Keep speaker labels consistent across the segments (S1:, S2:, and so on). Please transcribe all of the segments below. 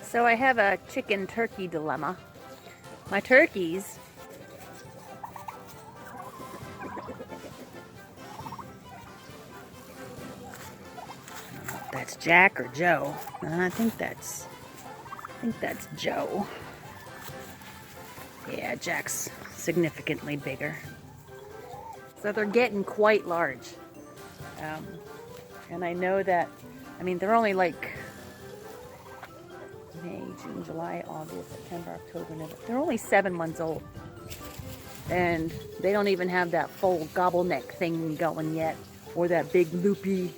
S1: So I have a chicken turkey dilemma. My turkeys that's Jack or Joe. I think that's Joe. Yeah, Jack's significantly bigger. So they're getting quite large. And I know that, I mean, they're only like May, June, July, August, September, October, November. They're only 7 months old. And they don't even have that full gobble neck thing going yet, or that big loopy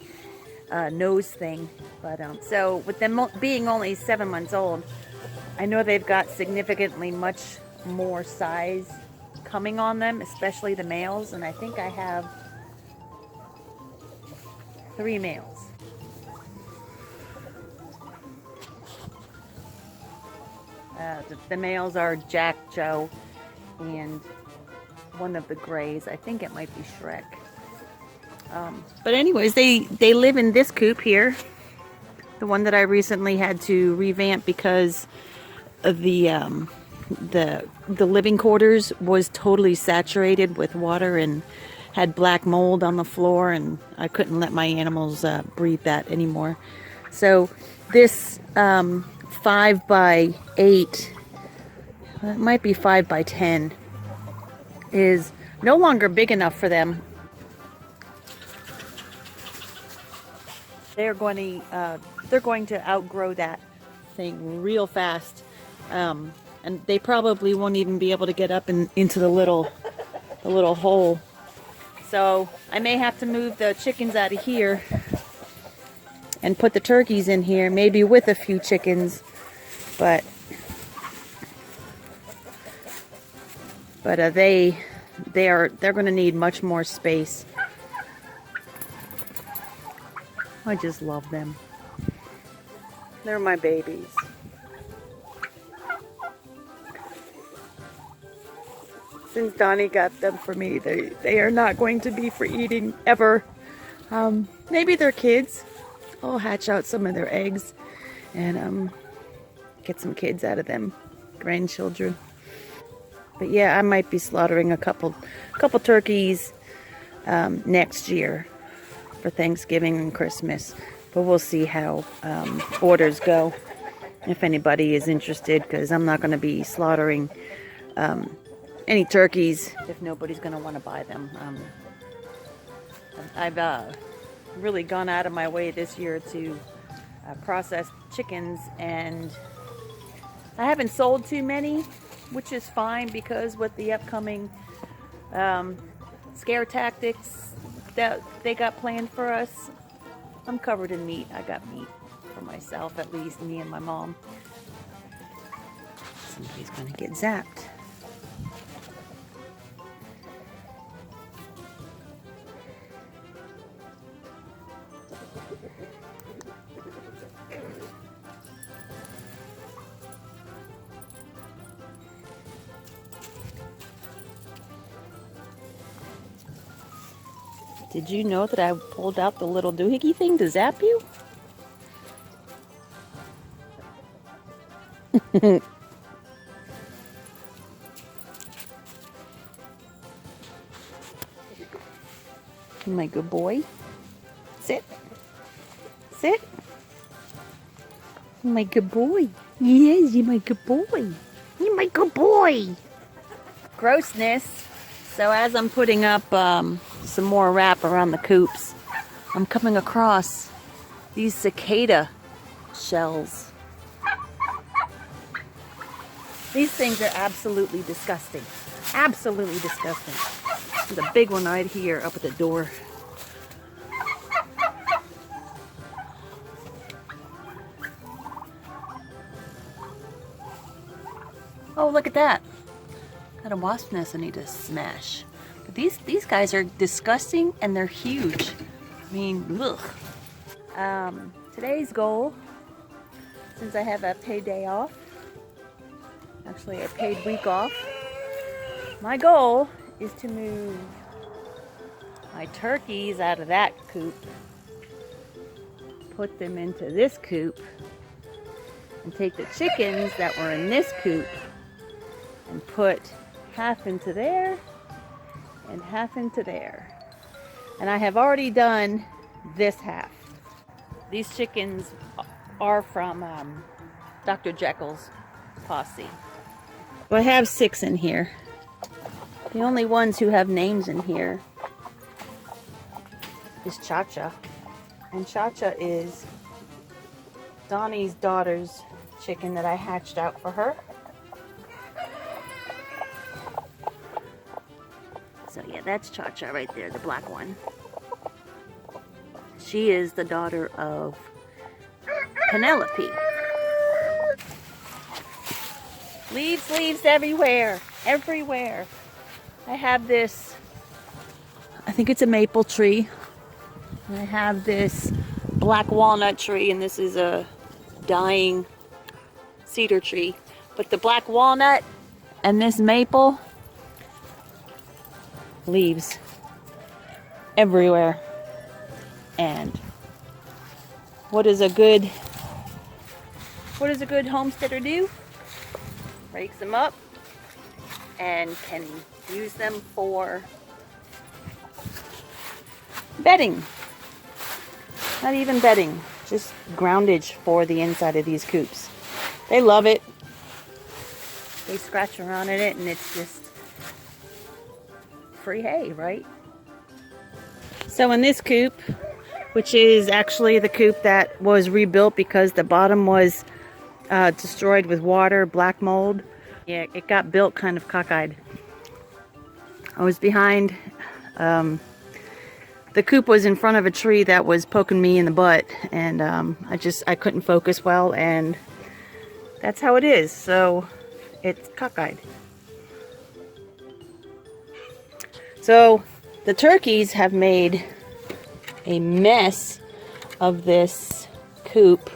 S1: nose thing. But so with them being only 7 months old, I know they've got significantly much more size coming on them, especially the males. And I think I have 3 males. The males are Jack, Joe, and one of the grays. I think it might be Shrek. But anyways, they live in this coop here, the one that I recently had to revamp because of the living quarters was totally saturated with water and had black mold on the floor, and I couldn't let my animals breathe that anymore. So this 5 by 8, it might be 5 by 10, is no longer big enough for them. They're going to outgrow that thing real fast, and they probably won't even be able to get up into the little hole. So I may have to move the chickens out of here and put the turkeys in here, maybe with a few chickens, but they're going to need much more space. I just love them. They're my babies. Since Donnie got them for me, they are not going to be for eating ever. Maybe they're kids. I'll hatch out some of their eggs and get some kids out of them, grandchildren. But yeah, I might be slaughtering a couple turkeys next year for Thanksgiving and Christmas. But we'll see how orders go, if anybody is interested, because I'm not going to be slaughtering any turkeys if nobody's going to want to buy them. I've really gone out of my way this year to process chickens, and I haven't sold too many, which is fine, because with the upcoming scare tactics that they got planned for us, I'm covered in meat. I got meat for myself, at least, me and my mom. Somebody's gonna get zapped. Did you know that I pulled out the little doohickey thing to zap you? My good boy. Sit. Sit. My good boy. Yes, you're my good boy. You're my good boy. Grossness. So as I'm putting up some more wrap around the coops, I'm coming across these cicada shells. These things are absolutely disgusting. Absolutely disgusting. There's a big one right here up at the door. Oh, look at that. Got a wasp nest I need to smash. But these guys are disgusting, and they're huge. I mean, ugh. Today's goal, since I have a paid day off, actually a paid week off, my goal is to move my turkeys out of that coop, put them into this coop, and take the chickens that were in this coop and put half into there and half into there. And I have already done this half. These chickens are from Dr. Jekyll's posse. So I have 6 in here. The only ones who have names in here is Cha-Cha. And Cha-Cha is Donnie's daughter's chicken that I hatched out for her. So yeah, that's Cha-Cha right there, the black one. She is the daughter of Penelope. Leaves, leaves everywhere, everywhere. I have this, I think it's a maple tree. And I have this black walnut tree, and this is a dying cedar tree. But the black walnut and this maple, leaves everywhere. And what does a good homesteader do? Breaks them up and can use them for bedding. Not even bedding, just groundage for the inside of these coops. They love it. They scratch around in it and it's just free hay, right? So in this coop, which is actually the coop that was rebuilt because the bottom was destroyed with water, black mold. Yeah, it got built kind of cockeyed. I was behind, the coop was in front of a tree that was poking me in the butt, and I couldn't focus well, and that's how it is. So it's cockeyed. So the turkeys have made a mess of this coop.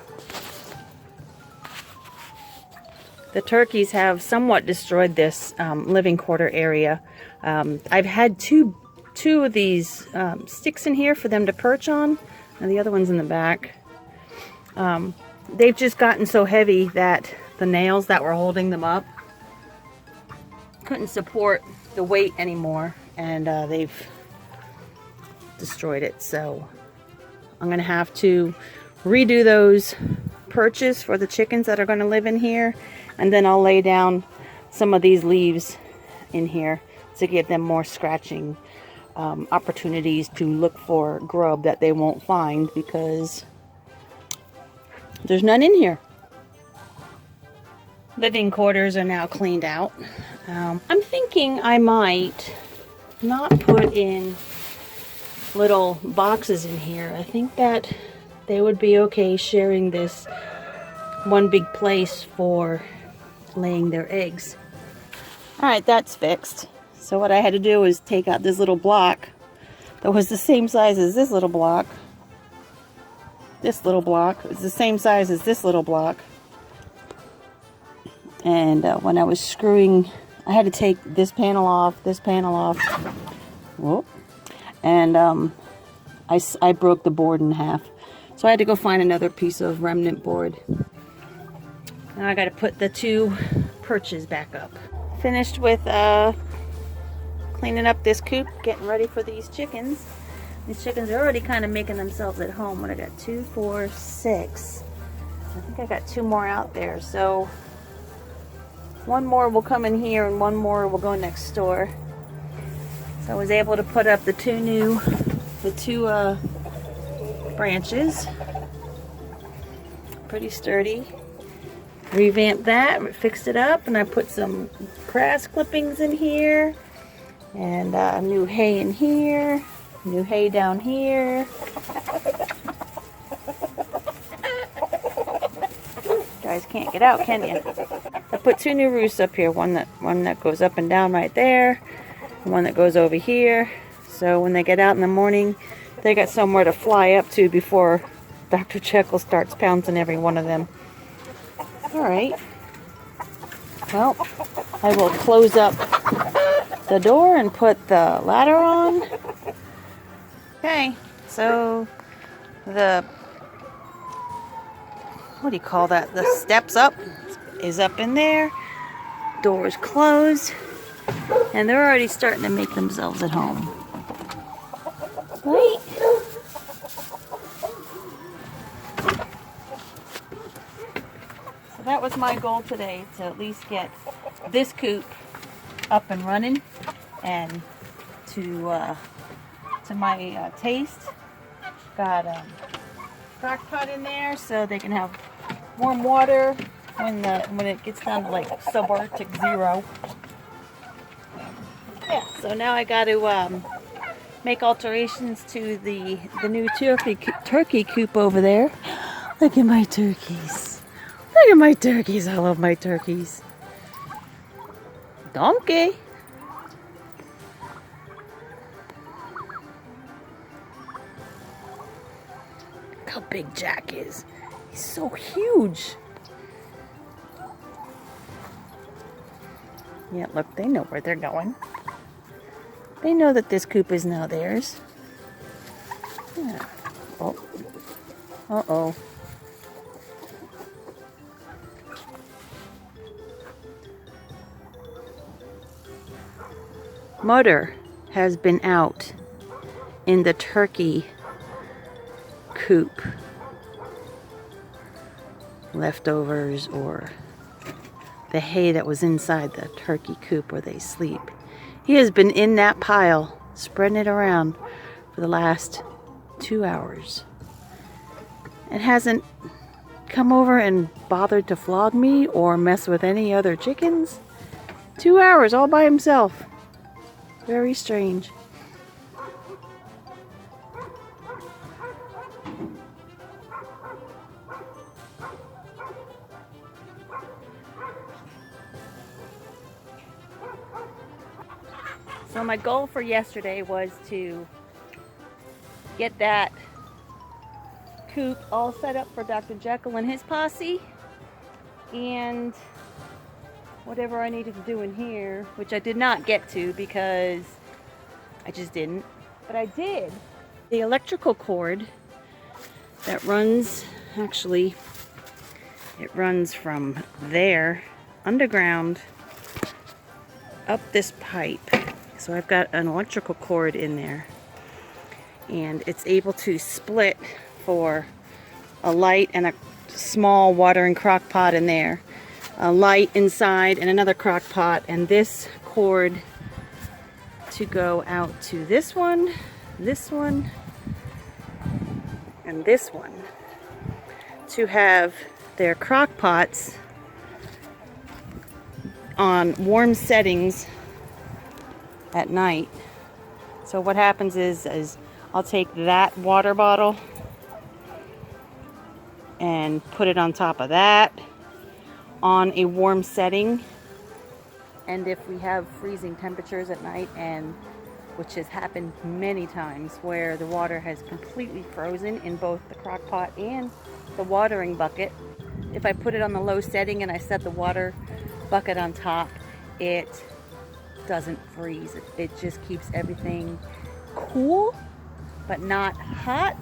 S1: The turkeys have somewhat destroyed this living quarter area. I've had two of these sticks in here for them to perch on, and the other one's in the back. They've just gotten so heavy that the nails that were holding them up couldn't support the weight anymore, and they've destroyed it. So I'm gonna have to redo those perches for the chickens that are going to live in here, and then I'll lay down some of these leaves in here to give them more scratching opportunities to look for grub that they won't find because there's none in here. Living quarters are now cleaned out. I'm thinking I might not put in little boxes in here. I think that they would be okay sharing this one big place for laying their eggs. Alright, that's fixed. So what I had to do was take out this little block that was the same size as this little block. This little block is the same size as this little block. And when I was screwing, I had to take this panel off, whoop, and I broke the board in half. So I had to go find another piece of remnant board. Now I got to put the 2 perches back up. Finished with cleaning up this coop, getting ready for these chickens. These chickens are already kind of making themselves at home. What I got, 2, 4, 6. I think I got 2 more out there. So 1 more will come in here and 1 more will go next door. So I was able to put up the two branches. Pretty sturdy. Revamped that, fixed it up, and I put some grass clippings in here, and new hay in here, new hay down here. Guys can't get out, can you? I put 2 new roosts up here, one that goes up and down right there, and one that goes over here. So when they get out in the morning, they got somewhere to fly up to before Dr. Jekyll starts pouncing every one of them. Alright. Well, I will close up the door and put the ladder on. Okay, so the what do you call that? The steps up is up in there. Doors closed. And they're already starting to make themselves at home. Right? So that was my goal today, to at least get this coop up and running, and to my taste. Got a crock pot in there so they can have warm water when it gets down to like subarctic 0. Yeah, so now I got to make alterations to the new turkey coop over there. Look at my turkeys. Look at my turkeys. I love my turkeys. Donkey. Look how big Jack is. He's so huge. Yeah, look, they know where they're going. They know that this coop is now theirs. Yeah. Oh. Uh-oh. Mother has been out in the turkey coop. Leftovers or the hay that was inside the turkey coop where they sleep. He has been in that pile, spreading it around for the last 2 hours. And hasn't come over and bothered to flog me or mess with any other chickens. 2 hours all by himself. Very strange. So my goal for yesterday was to get that coop all set up for Dr. Jekyll and his posse, and whatever I needed to do in here, which I did not get to because I just didn't, but I did. The electrical cord that runs, actually, it runs from there, underground, up this pipe. So I've got an electrical cord in there, and it's able to split for a light and a small watering crock pot in there, a light inside and another crock pot, and this cord to go out to this one, and this one, to have their crock pots on warm settings at night. So what happens is I'll take that water bottle and put it on top of that on a warm setting, and if we have freezing temperatures at night, and which has happened many times where the water has completely frozen in both the crock pot and the watering bucket, if I put it on the low setting and I set the water bucket on top, it doesn't freeze. It just keeps everything cool but not hot.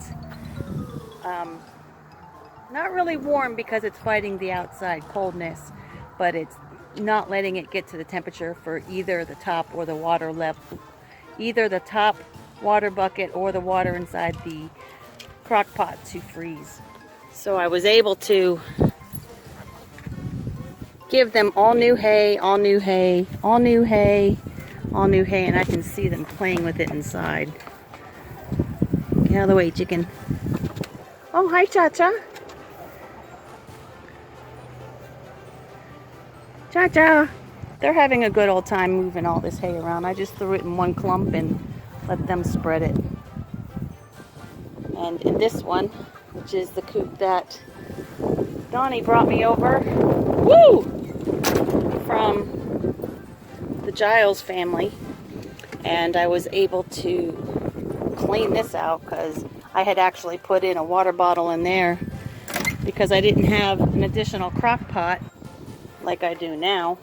S1: Not really warm because it's fighting the outside coldness, but it's not letting it get to the temperature for either the top or the water level, either the top water bucket or the water inside the crock pot to freeze. So I was able to give them all new hay, all new hay, all new hay, all new hay, and I can see them playing with it inside. Get out of the way, chicken. Oh, hi, Cha-Cha. Cha-Cha. They're having a good old time moving all this hay around. I just threw it in one clump and let them spread it. And in this one, which is the coop that Donnie brought me over, woo, from the Giles family, and I was able to clean this out because I had actually put in a water bottle in there because I didn't have an additional crock pot like I do now.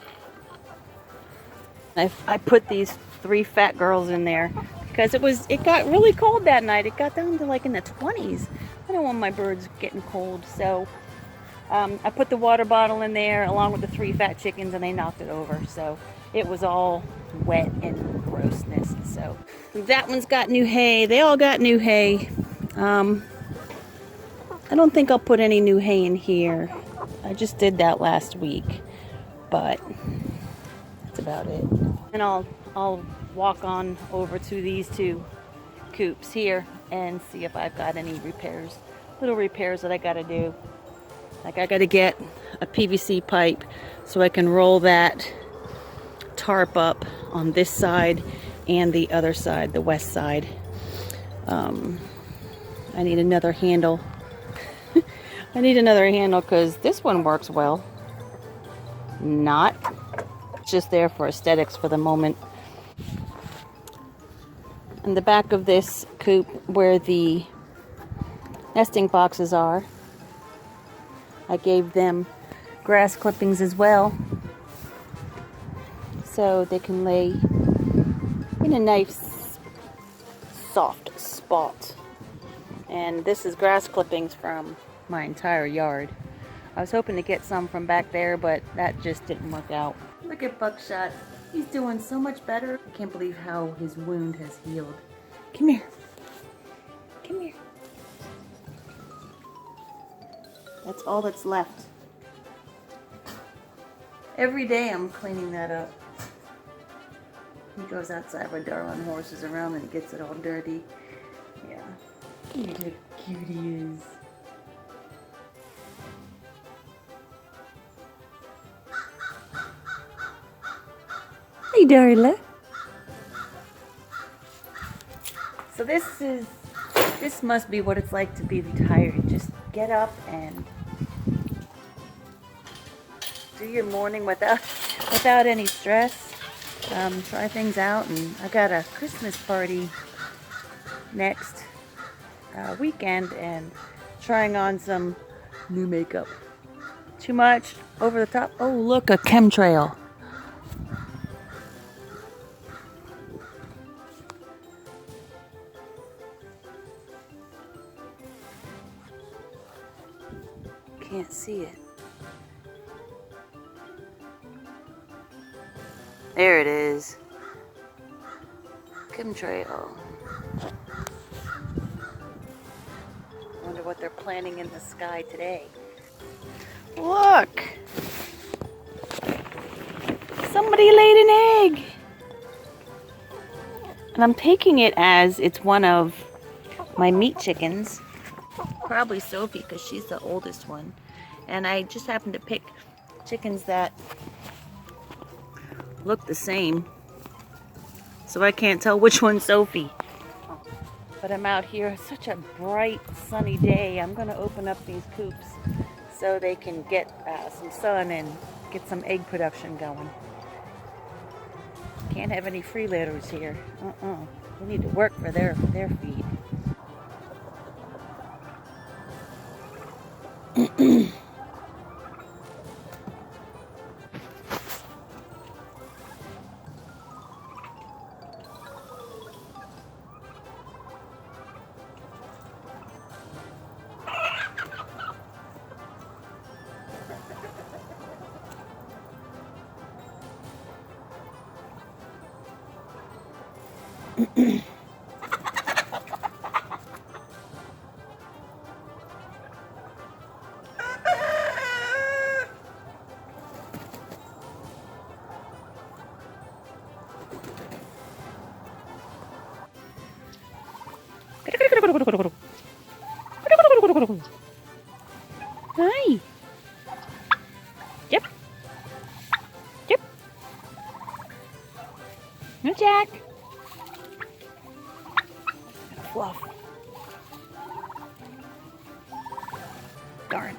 S1: I put these 3 fat girls in there because it got really cold that night. It got down to like in the 20s. I don't want my birds getting cold, so I put the water bottle in there along with the 3 fat chickens, and they knocked it over. So it was all wet and grossness. So that one's got new hay. They all got new hay. I don't think I'll put any new hay in here. I just did that last week, but that's about it. And I'll walk on over to these 2 coops here and see if I've got any repairs, little repairs that I gotta do. Like I gotta get a PVC pipe so I can roll that tarp up on this side and the other side, the west side. I need another handle. I need another handle because this one works well. Not. It's just there for aesthetics for the moment. In the back of this coop where the nesting boxes are, I gave them grass clippings as well, so they can lay in a nice soft spot. And this is grass clippings from my entire yard. I was hoping to get some from back there, but that just didn't work out. Look at Buckshot. He's doing so much better. I can't believe how his wound has healed. Come here. Come here. That's all that's left. Every day I'm cleaning that up. He goes outside with darling horses around and gets it all dirty. Yeah. Look how cute he is. Hey, Darla. So this must be what it's like to be retired. Just get up and do your morning without any stress. Try things out, and I got a Christmas party next weekend, and trying on some new makeup. Too much? Over the top? Oh, look, a chemtrail. Can't see it. There it is. Chemtrail. Wonder what they're planning in the sky today. Look! Somebody laid an egg! And I'm taking it as it's one of my meat chickens. Probably Sophie, because she's the oldest one. And I just happened to pick chickens that look the same, so I can't tell which one's Sophie. But I'm out here. It's such a bright, sunny day. I'm going to open up these coops so they can get some sun and get some egg production going. Can't have any freeloaders here. They need to work for their feed. Hi. Yep. Yep. No, Jack. Fluff. Darn.